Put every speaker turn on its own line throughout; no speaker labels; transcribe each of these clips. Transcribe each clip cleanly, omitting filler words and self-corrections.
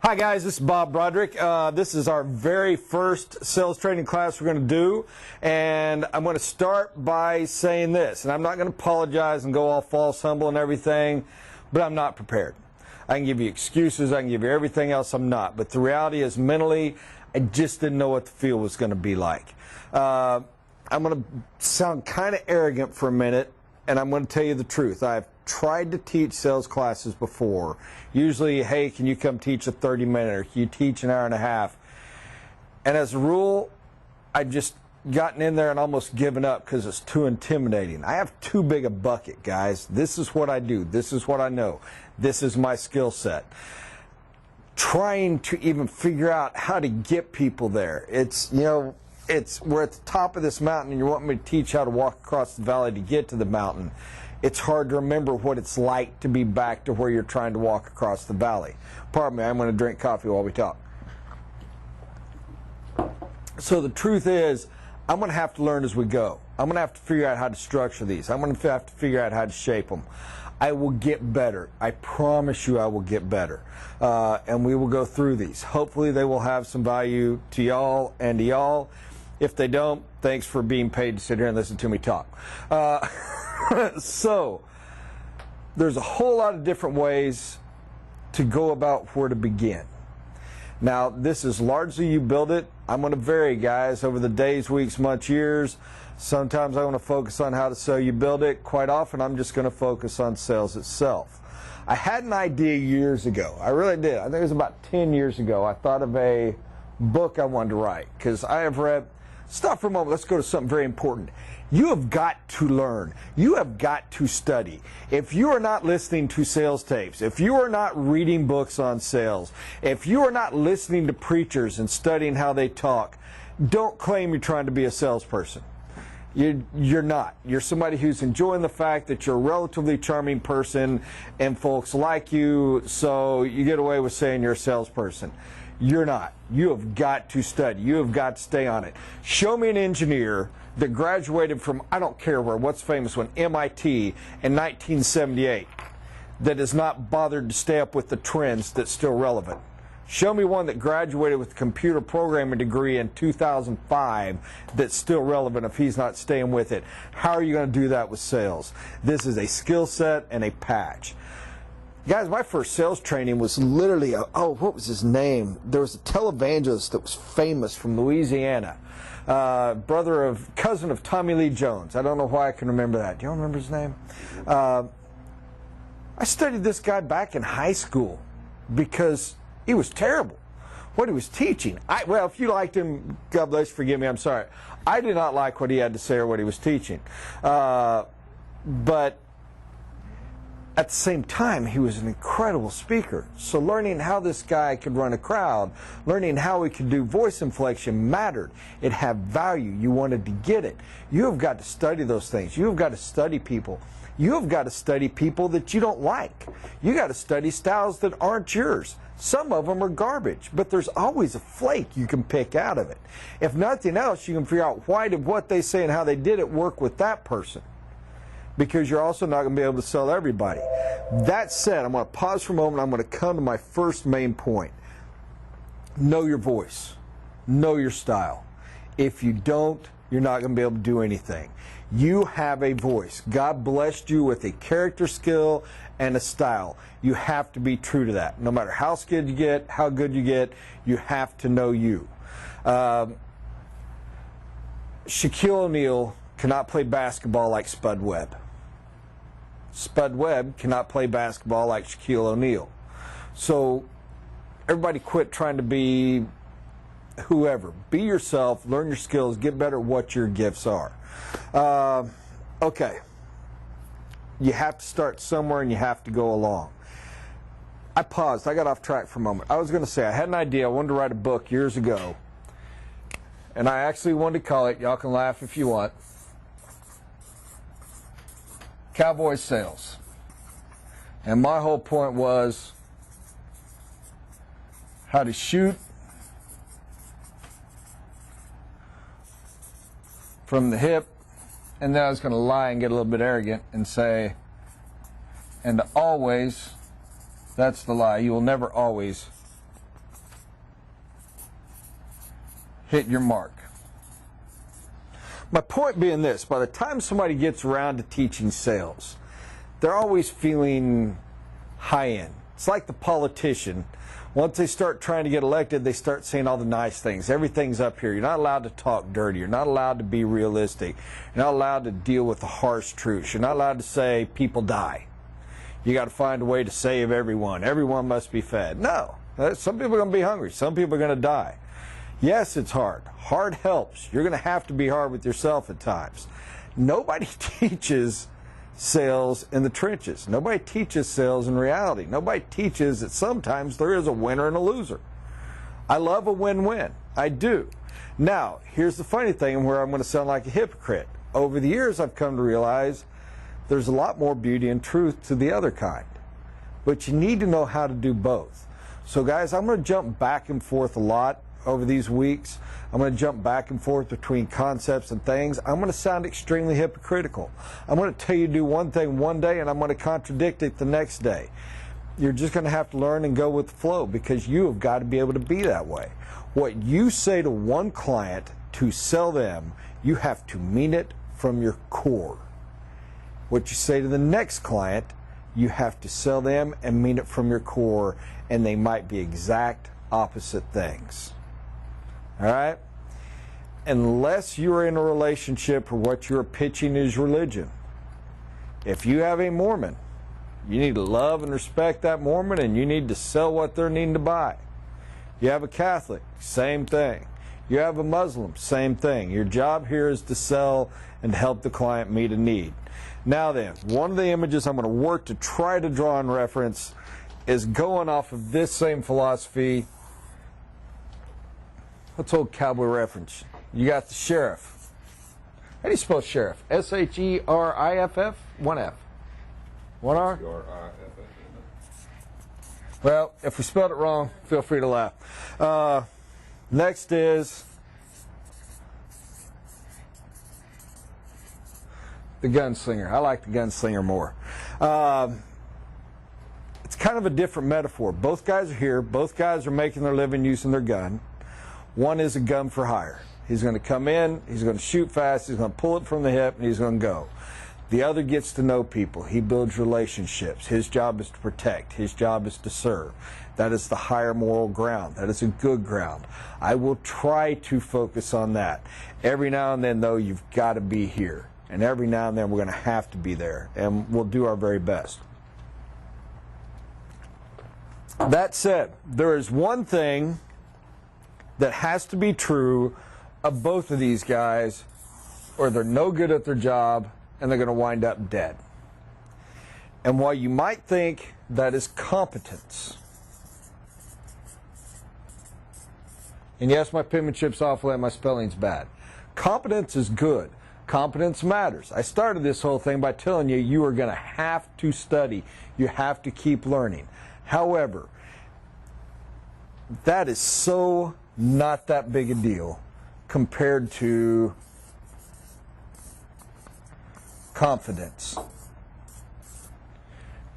Hi guys, this is Bob Braudrick. This is our very first sales training class we're going to do, and I'm going to start by saying this, and I'm not going to apologize and go all false humble and everything, but I'm not prepared. I can give you excuses, I can give you everything else, I'm not, but the reality is mentally, I just didn't know what the field was going to be like. I'm going to sound kind of arrogant for a minute, and I'm going to tell you the truth. I've tried to teach sales classes before. Usually, hey, can you come teach a 30-minute, or can you teach an hour and a half? And as a rule, I've just gotten in there and almost given up because it's too intimidating. I have too big a bucket, guys. This is what I do. This is what I know. This is my skill set. Trying to even figure out how to get people there. We're at the top of this mountain and you want me to teach how to walk across the valley to get to the mountain. It's hard to remember what it's like to be back to where you're trying to walk across the valley. Pardon me, I'm going to drink coffee while we talk. So the truth is, I'm going to have to learn as we go. I'm going to have to figure out how to structure these. I'm going to have to figure out how to shape them. I will get better. I promise you I will get better. And we will go through these. Hopefully they will have some value to y'all and to y'all. If they don't, thanks for being paid to sit here and listen to me talk. So, there's a whole lot of different ways to go about where to begin. Now, this is largely you build it. I'm going to vary, guys, over the days, weeks, months, years. Sometimes I want to focus on how to sell you build it. Quite often, I'm just going to focus on sales itself. I had an idea years ago. I really did. I think it was about 10 years ago. I thought of a book I wanted to write because I have read. Stop for a moment. Let's go to something very important. You have got to learn. You have got to study. If you are not listening to sales tapes, if you are not reading books on sales, if you are not listening to preachers and studying how they talk, don't claim you're trying to be a salesperson. You're not. You're somebody who's enjoying the fact that you're a relatively charming person and folks like you, so you get away with saying you're a salesperson. You're not. You have got to study. You have got to stay on it. Show me an engineer that graduated from, I don't care where, what's famous one, MIT in 1978, that has not bothered to stay up with the trends that's still relevant. Show me one that graduated with a computer programming degree in 2005 that's still relevant if he's not staying with it. How are you going to do that with sales? This is a skill set and a patch. Guys, my first sales training was literally, what was his name? There was a televangelist that was famous from Louisiana. Cousin of Tommy Lee Jones. I don't know why I can remember that. Do you remember his name? I studied this guy back in high school because he was terrible. What he was teaching. Well, if you liked him, God bless you, forgive me, I'm sorry. I did not like what he had to say or what he was teaching. But at the same time, he was an incredible speaker. So learning how this guy could run a crowd, learning how he could do voice inflection mattered. It had value. You wanted to get it. You have got to study those things. You have got to study people. You have got to study people that you don't like. You got to study styles that aren't yours. Some of them are garbage, but there's always a flake you can pick out of it. If nothing else, you can figure out why did what they say and how they did it work with that person. Because you're also not going to be able to sell everybody. That said, I'm going to pause for a moment. I'm going to come to my first main point. Know your voice. Know your style. If you don't, you're not going to be able to do anything. You have a voice. God blessed you with a character skill and a style. You have to be true to that. No matter how skilled you get, how good you get, you have to know you. Shaquille O'Neal cannot play basketball like Spud Webb. Spud Webb cannot play basketball like Shaquille O'Neal. So everybody quit trying to be whoever. Be yourself, learn your skills, get better at what your gifts are. Okay. You have to start somewhere and you have to go along. I paused. I got off track for a moment. I was going to say I had an idea. I wanted to write a book years ago. And I actually wanted to call it, y'all can laugh if you want, Cowboy Sales. And my whole point was how to shoot from the hip, and then I was going to lie and get a little bit arrogant and say, and always, that's the lie, you will never always hit your mark. My point being this, by the time somebody gets around to teaching sales, they're always feeling high end. It's like the politician. Once they start trying to get elected, they start saying all the nice things. Everything's up here. You're not allowed to talk dirty. You're not allowed to be realistic. You're not allowed to deal with the harsh truths. You're not allowed to say people die. You got to find a way to save everyone. Everyone must be fed. No. Some people are going to be hungry. Some people are going to die. Yes, it's hard. Hard helps. You're going to have to be hard with yourself at times. Nobody teaches sales in the trenches. Nobody teaches sales in reality. Nobody teaches that sometimes there is a winner and a loser. I love a win-win. I do. Now, here's the funny thing where I'm going to sound like a hypocrite. Over the years, I've come to realize there's a lot more beauty and truth to the other kind. But you need to know how to do both. So guys, I'm going to jump back and forth a lot over these weeks. I'm going to jump back and forth between concepts and things. I'm going to sound extremely hypocritical. I'm going to tell you to do one thing one day and I'm going to contradict it the next day. You're just going to have to learn and go with the flow because you have got to be able to be that way. What you say to one client to sell them, you have to mean it from your core. What you say to the next client, you have to sell them and mean it from your core, and they might be exact opposite things. All right? Unless you're in a relationship where what you're pitching is religion. If you have a Mormon, you need to love and respect that Mormon and you need to sell what they're needing to buy. You have a Catholic, same thing. You have a Muslim, same thing. Your job here is to sell and help the client meet a need. Now then, one of the images I'm going to work to try to draw in reference is going off of this same philosophy. Let's hold cowboy reference. You got the sheriff. How do you spell sheriff? S-H-E-R-I-F-F? One F. One R? Well, if we spelled it wrong, feel free to laugh. Next is the gunslinger. I like the gunslinger more. It's kind of a different metaphor. Both guys are here. Both guys are making their living using their gun. One is a gun for hire. He's going to come in, he's going to shoot fast, he's going to pull it from the hip, and he's going to go. The other gets to know people. He builds relationships. His job is to protect. His job is to serve. That is the higher moral ground. That is a good ground. I will try to focus on that. Every now and then, though, you've got to be here. And every now and then, we're going to have to be there. And we'll do our very best. That said, there is one thing that has to be true of both of these guys, or they're no good at their job, and they're going to wind up dead. And while you might think that is competence, and yes, my penmanship's awful and my spelling's bad. Competence is good. Competence matters. I started this whole thing by telling you you are going to have to study. You have to keep learning. However, that is so not that big a deal compared to confidence.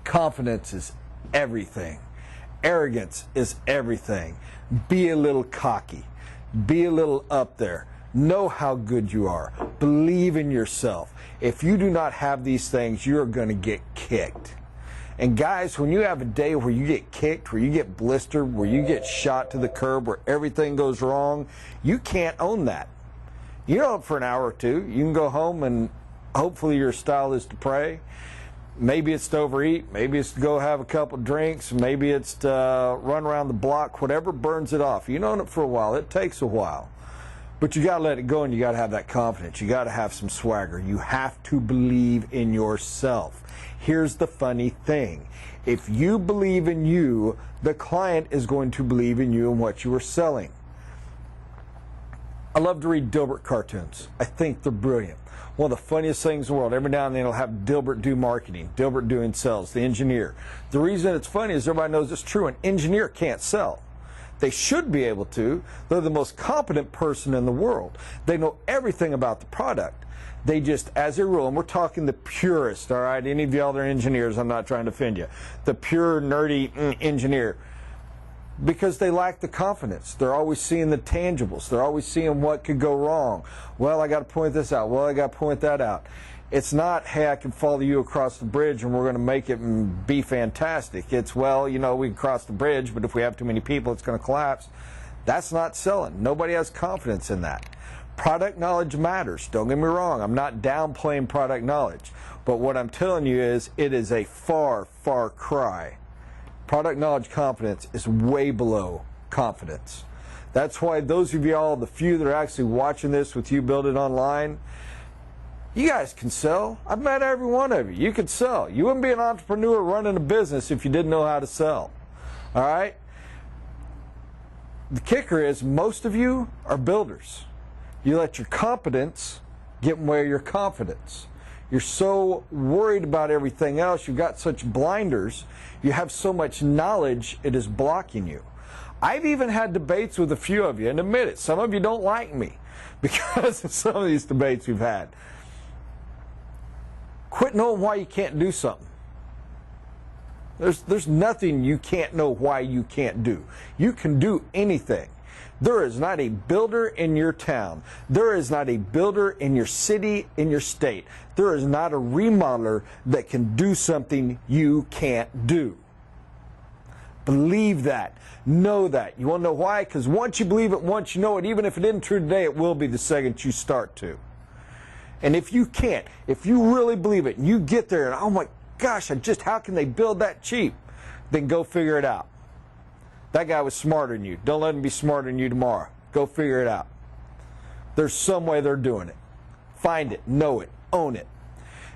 Confidence is everything. Arrogance is everything. Be a little cocky. Be a little up there. Know how good you are. Believe in yourself. If you do not have these things, you're going to get kicked. And guys, when you have a day where you get kicked, where you get blistered, where you get shot to the curb, where everything goes wrong, you can't own that. You know it for an hour or two. You can go home and hopefully your style is to pray. Maybe it's to overeat. Maybe it's to go have a couple drinks. Maybe it's to run around the block. Whatever burns it off. You own it for a while. It takes a while. But you got to let it go and you got to have that confidence. You got to have some swagger. You have to believe in yourself. Here's the funny thing. If you believe in you, the client is going to believe in you and what you are selling. I love to read Dilbert cartoons. I think they're brilliant. One of the funniest things in the world. Every now and then they'll have Dilbert do marketing, Dilbert doing sales, the engineer. The reason it's funny is everybody knows it's true. An engineer can't sell. They should be able to. They're the most competent person in the world. They know everything about the product. They just, as a rule, and we're talking the purist, all right? Any of y'all that are engineers, I'm not trying to offend you. The pure, nerdy engineer. Because they lack the confidence. They're always seeing the tangibles. They're always seeing what could go wrong. Well, I got to point this out. Well, I got to point that out. It's not, hey, I can follow you across the bridge and we're going to make it and be fantastic. It's, well, you know, we can cross the bridge, but if we have too many people, it's going to collapse. That's not selling. Nobody has confidence in that. Product knowledge matters. Don't get me wrong. I'm not downplaying product knowledge. But what I'm telling you is it is a far, far cry. Product knowledge confidence is way below confidence. That's why those of y'all, the few that are actually watching this with You Build It Online, you guys can sell. I've met every one of you. You could sell. You wouldn't be an entrepreneur running a business if you didn't know how to sell. All right? The kicker is most of you are builders. You let your competence get in the way of your confidence. You're so worried about everything else. You've got such blinders. You have so much knowledge, it is blocking you. I've even had debates with a few of you, and admit it, some of you don't like me because of some of these debates we've had. Quit knowing why you can't do something. There's nothing you can't know why you can't do. You can do anything. There is not a builder in your town. There is not a builder in your city, in your state. There is not a remodeler that can do something you can't do. Believe that. Know that. You want to know why? Because once you believe it, once you know it, even if it isn't true today, it will be the second you start to. And if you can't, if you really believe it, and you get there and, oh my gosh, how can they build that cheap? Then go figure it out. That guy was smarter than you. Don't let him be smarter than you tomorrow. Go figure it out. There's some way they're doing it. Find it, know it, own it.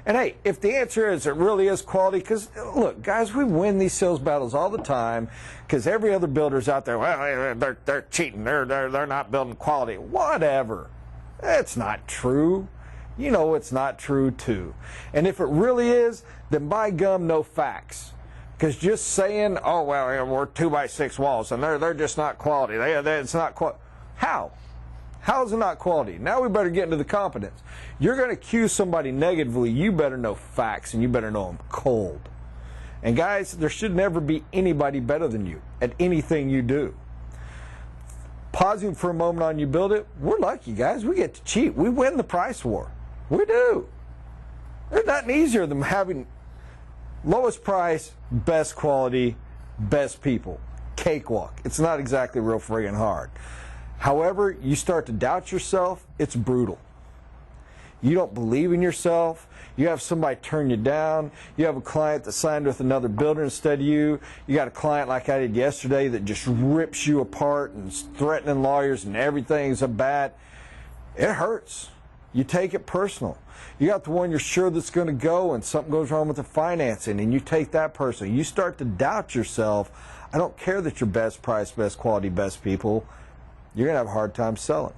And hey, if the answer is it really is quality, because look, guys, we win these sales battles all the time because every other builder's out there, well, they're cheating. They're not building quality. Whatever. It's not true. You know it's not true too. And if it really is, then by gum, no facts. Because just saying, oh, well, we're 2x6 walls and they're just not quality. It's not quality. How? How is it not quality? Now we better get into the competence. You're going to accuse somebody negatively, you better know facts and you better know them cold. And guys, there should never be anybody better than you at anything you do. Pausing for a moment on You Build It, we're lucky, guys. We get to cheat. We win the price war. We do. There's nothing easier than having lowest price, best quality, best people. Cakewalk. It's not exactly real friggin' hard. However, you start to doubt yourself, it's brutal. You don't believe in yourself. You have somebody turn you down. You have a client that signed with another builder instead of you. You got a client like I did yesterday that just rips you apart and is threatening lawyers and everything's a bat. It hurts. You take it personal. You got the one you're sure that's going to go and something goes wrong with the financing and you take that personal. You start to doubt yourself. I don't care that you're best price, best quality, best people. You're going to have a hard time selling.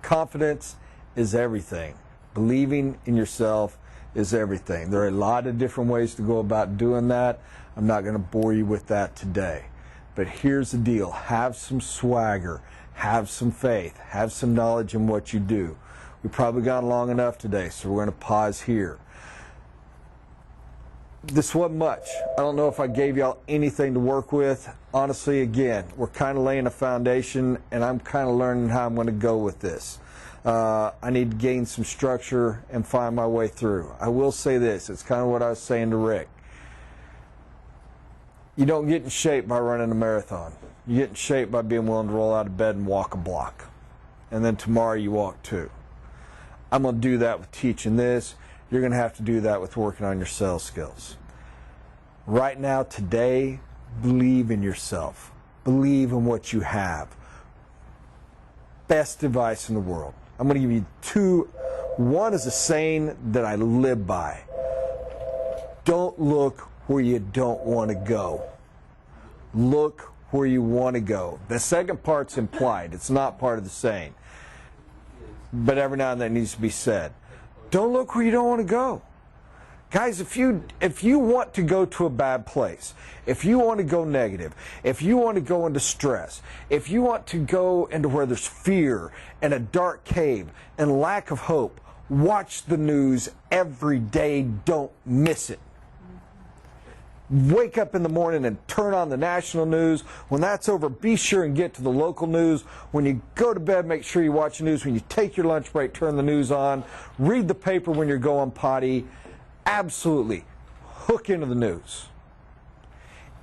Confidence is everything. Believing in yourself is everything. There are a lot of different ways to go about doing that. I'm not going to bore you with that today. But here's the deal. Have some swagger. Have some faith. Have some knowledge in what you do. We've probably gone long enough today, so we're going to pause here. This wasn't much. I don't know if I gave y'all anything to work with. Honestly, again, we're kind of laying a foundation, and I'm kind of learning how I'm going to go with this. I need to gain some structure and find my way through. I will say this. It's kind of what I was saying to Rick. You don't get in shape by running a marathon. You get in shape by being willing to roll out of bed and walk a block. And then tomorrow you walk two. I'm going to do that with teaching this. You're going to have to do that with working on your sales skills. Right now, today, believe in yourself. Believe in what you have. Best advice in the world. I'm going to give you two. One is a saying that I live by. Don't look where you don't want to go. Look where you want to go. The second part's implied. It's not part of the saying. But every now and then it needs to be said. Don't look where you don't want to go. Guys, if you want to go to a bad place, if you want to go negative, if you want to go into stress, if you want to go into where there's fear and a dark cave and lack of hope, watch the news every day. Don't miss it. Wake up in the morning and turn on the national news. When that's over, be sure and get to the local news. When you go to bed, make sure you watch the news. When you take your lunch break, turn the news on. Read the paper when you're going potty. Absolutely hook into the news.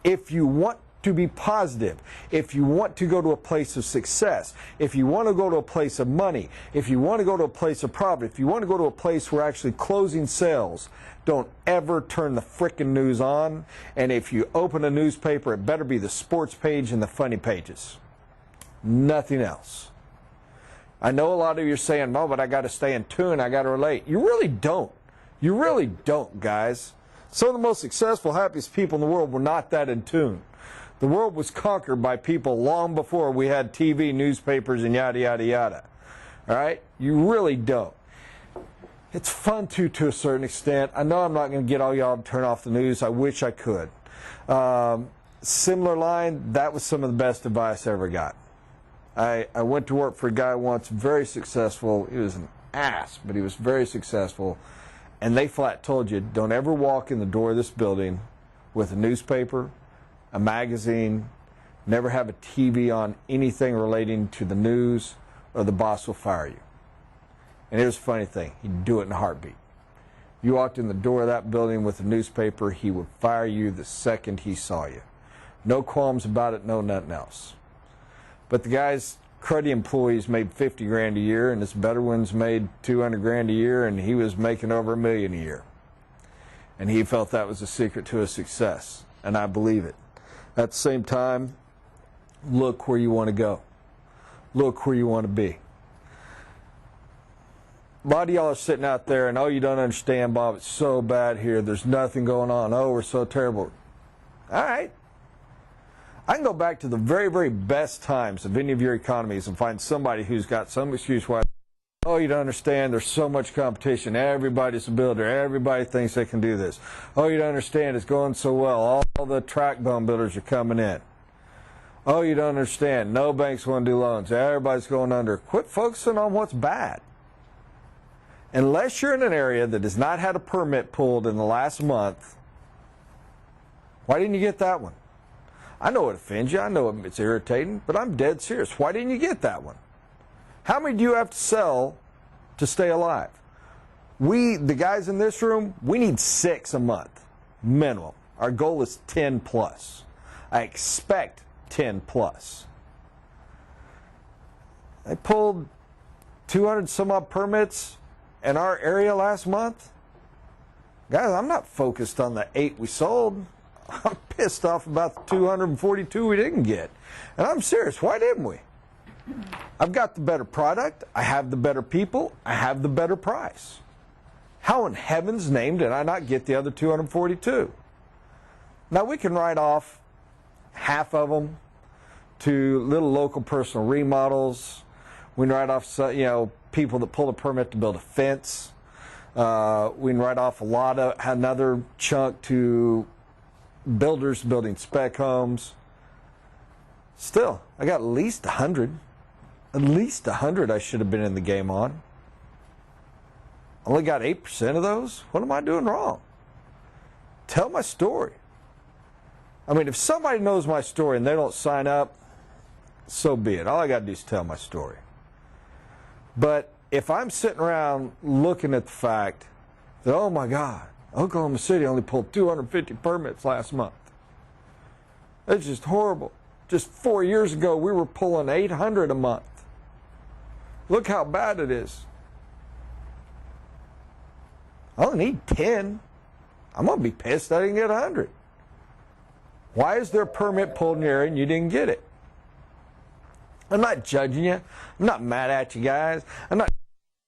If you want to be positive, if you want to go to a place of success, if you want to go to a place of money, if you want to go to a place of profit, if you want to go to a place where actually closing sales, don't ever turn the frickin' news on. And if you open a newspaper, it better be the sports page and the funny pages. Nothing else. I know a lot of you are saying, no, but I got to stay in tune, I got to relate. You really don't. You really don't, guys. Some of the most successful, happiest people in the world were not that in tune. The world was conquered by people long before we had TV, newspapers, and yada, yada, yada. All right? You really don't. It's fun to a certain extent. I know I'm not going to get all y'all to turn off the news. I wish I could. Similar line, that was some of the best advice I ever got. I went to work for a guy once, very successful. He was an ass, but he was very successful. And they flat told you, don't ever walk in the door of this building with a newspaper, a magazine, never have a TV on anything relating to the news, or the boss will fire you. And here's a funny thing, he'd do it in a heartbeat. You walked in the door of that building with a newspaper, he would fire you the second he saw you. No qualms about it, no nothing else. But the guy's cruddy employees made 50 grand a year, and his better ones made 200 grand a year, and he was making over $1 million a year. And he felt that was the secret to his success, and I believe it. At the same time, look where you want to go. Look where you want to be. A lot of y'all are sitting out there and, oh, you don't understand, Bob, it's so bad here. There's nothing going on. Oh, we're so terrible. All right. I can go back to the very, very best times of any of your economies and find somebody who's got some excuse why, oh, you don't understand, there's so much competition. Everybody's a builder. Everybody thinks they can do this. Oh, you don't understand, it's going so well. All the track bone builders are coming in. Oh, you don't understand, no banks want to do loans. Everybody's going under. Quit focusing on what's bad. Unless you're in an area that has not had a permit pulled in the last month, why didn't you get that one? I know it offends you. I know it's irritating, but I'm dead serious. Why didn't you get that one? How many do you have to sell to stay alive? The guys in this room, we need 6 a month, minimum. Our goal is 10 plus. I expect 10 plus. They pulled 200 some odd permits in our area last month. Guys, I'm not focused on the 8 we sold. I'm pissed off about the 242 we didn't get. And I'm serious, why didn't we? I've got the better product, I have the better people, I have the better price. How in heaven's name did I not get the other 242? Now we can write off half of them to little local personal remodels. We can write off, people that pull a permit to build a fence. We can write off another chunk to builders building spec homes. Still, I got at least 100. At least 100 I should have been in the game on. Only got 8% of those? What am I doing wrong? Tell my story. I mean, if somebody knows my story and they don't sign up, so be it. All I got to do is tell my story. But if I'm sitting around looking at the fact that, oh my God, Oklahoma City only pulled 250 permits last month. That's just horrible. Just 4 years ago, we were pulling 800 a month. Look how bad it is. I only need 10. I'm going to be pissed I didn't get 100. Why is there a permit pulled in your area and you didn't get it? I'm not judging you. I'm not mad at you guys. I'm not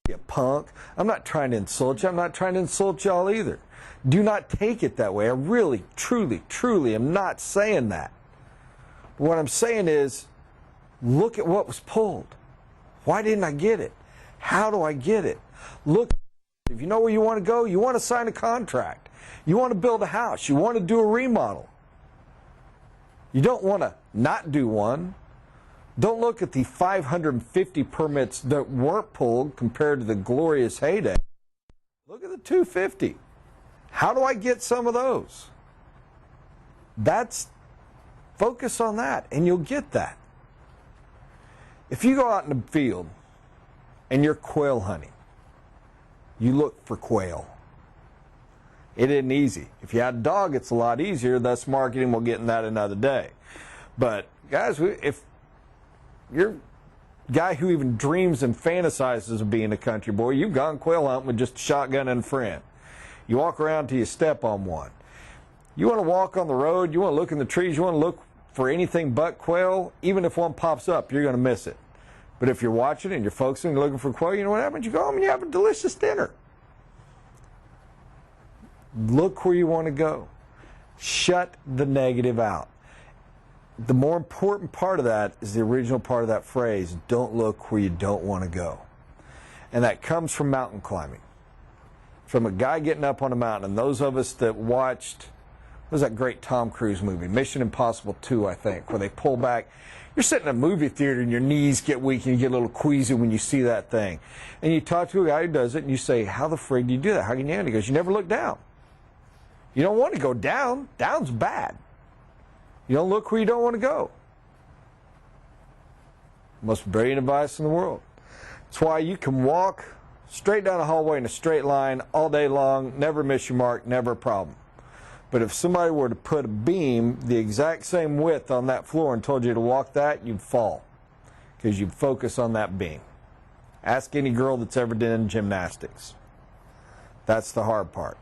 you punk. I'm not trying to insult you. I'm not trying to insult y'all either. Do not take it that way. I really, truly, truly am not saying that. But what I'm saying is, look at what was pulled. Why didn't I get it? How do I get it? Look, if you know where you want to go, you want to sign a contract. You want to build a house. You want to do a remodel. You don't want to not do one. Don't look at the 550 permits that weren't pulled compared to the glorious heyday. Look at the 250. How do I get some of those? Focus on that, and you'll get that. If you go out in the field and you're quail hunting, you look for quail. It isn't easy. If you had a dog, it's a lot easier. Thus, marketing, we'll get in that another day. But, guys, if you're a guy who even dreams and fantasizes of being a country boy, you've gone quail hunting with just a shotgun and a friend. You walk around till you step on one. You want to walk on the road, you want to look in the trees, you want to look for anything but quail, even if one pops up, you're going to miss it. But if you're watching and you're focusing and looking for quail, you know what happens? You go home and you have a delicious dinner. Look where you want to go. Shut the negative out. The more important part of that is the original part of that phrase, don't look where you don't want to go. And that comes from mountain climbing. From a guy getting up on a mountain. And those of us that watched, what was that great Tom Cruise movie? Mission Impossible 2, I think, where they pull back. You're sitting in a movie theater and your knees get weak and you get a little queasy when you see that thing. And you talk to a guy who does it and you say, how the frig do you do that? How can you handle it? He goes, you never look down. You don't want to go down. Down's bad. You don't look where you don't want to go. Most brilliant advice in the world. That's why you can walk straight down a hallway in a straight line all day long, never miss your mark, never a problem. But if somebody were to put a beam the exact same width on that floor and told you to walk that, you'd fall because you'd focus on that beam. Ask any girl that's ever done gymnastics. That's the hard part.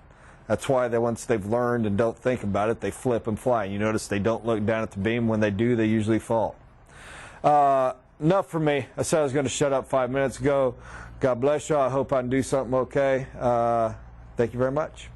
That's why once they've learned and don't think about it, they flip and fly. You notice they don't look down at the beam. When they do, they usually fall. Enough for me. I said I was going to shut up 5 minutes ago. God bless you. I hope I can do something okay. Thank you very much.